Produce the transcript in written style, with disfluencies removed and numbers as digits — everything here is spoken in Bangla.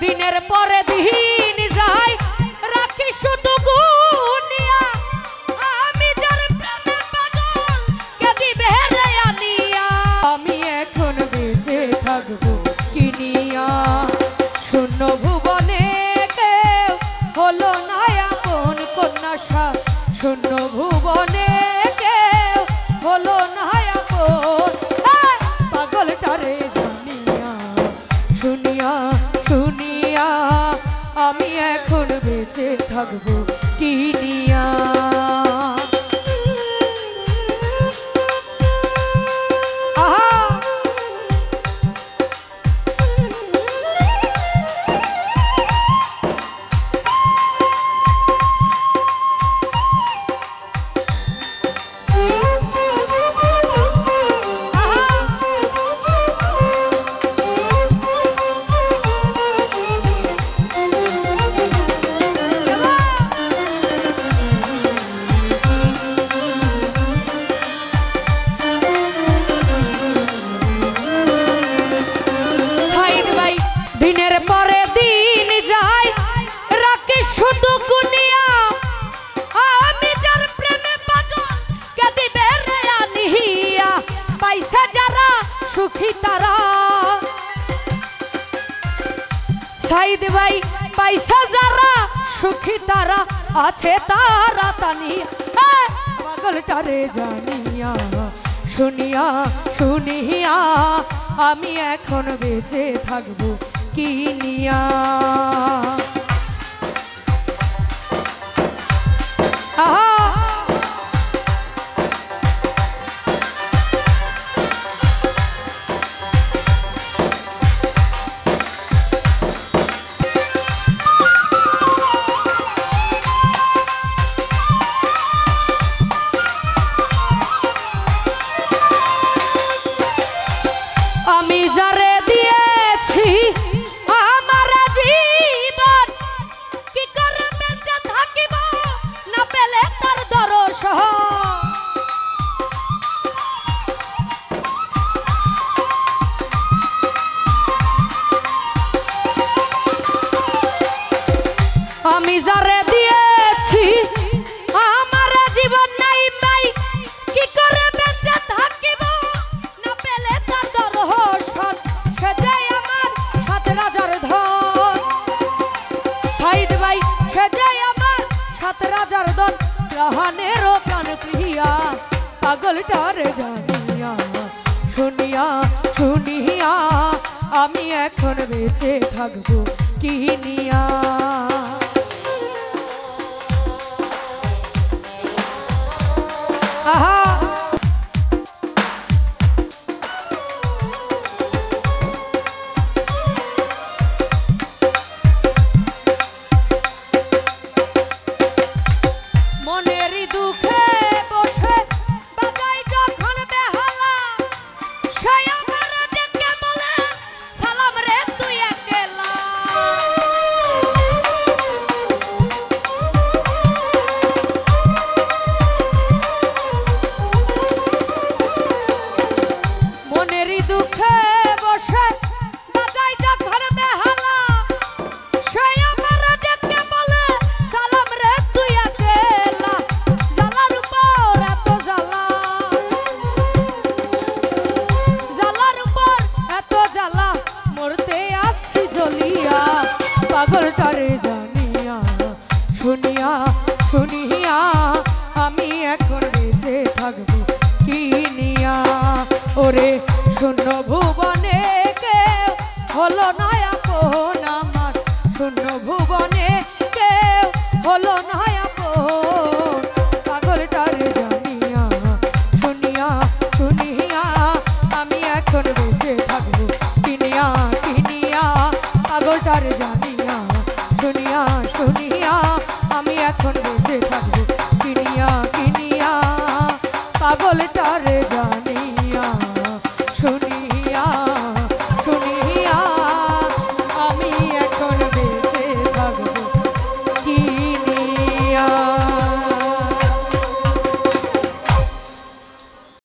দিনের পরে দিন যায় রাখি শুধু গুনিয়া আমি যার প্রেমে পাগল কে দিবে রে আনিয়া আমি এখন বেঁচে থাকবো কিনিয়া শূন্য ভুবনে কেউ হলো না আপন কন্যা শূন্য ভুবনে কেউ হলো না আপন পাগলটারে জানিয়া শুনিয়া শুনিয়া আমি এখন বেঁচে থাকবো কিনিয়া দিনের পরে দিন যায় রাখি শুধু গুনিয়া আমি যার প্রেমে পাগল কে দিবে রে আনিয়া পাইছে যারা সুখী তারা সাইদ ভাই পাইছে যারা সুখী তারা আছে তারা তানিয়া পাগলটারে জানিয়া শুনিয়া শুনিয়া আমি এখন বেঁচে থাকবো কিনিয়া আমি যারে দিয়েছি আমার জীবন কি করে বেঁচে থাকিব না পেলে তার দর্শন আমি যারে দিয়েছি আমার জীবন নাই পাই কি করে বেঁচে থাকিব না পেলে তার দর্শন সে যে আমার সাত রাজার ধন সাইদ ভাই সে যে আমার সাত রাজার ধন প্রাণেরও প্রাণ প্রিয়া পাগলটারে জানিয়া শুনিয়া শুনিয়া আমি এখন বেঁচে থাকবো কিনিয়া আহা মনেরই দুঃখে বসে বাজাই যখন বেহালা সে আমার ডেকে বলে সালাম রে তুই একলা মনেরই দুঃখে বসে বাজাই যখন বেহালা সে আমার ডেকে বলে সালাম রে তুই একলা জালার উপর এত জ্বালা জালার উপর এত জ্বালা মরতে আসছি জ্বলিয়া পাগলটারে জানিয়া শুনিয়া শুনিয়া আমি এখন বেঁচে থাকবো কিনিয়া ওরে শূন্য ভুবনে কেউ হলো না আপন আমার শূন্য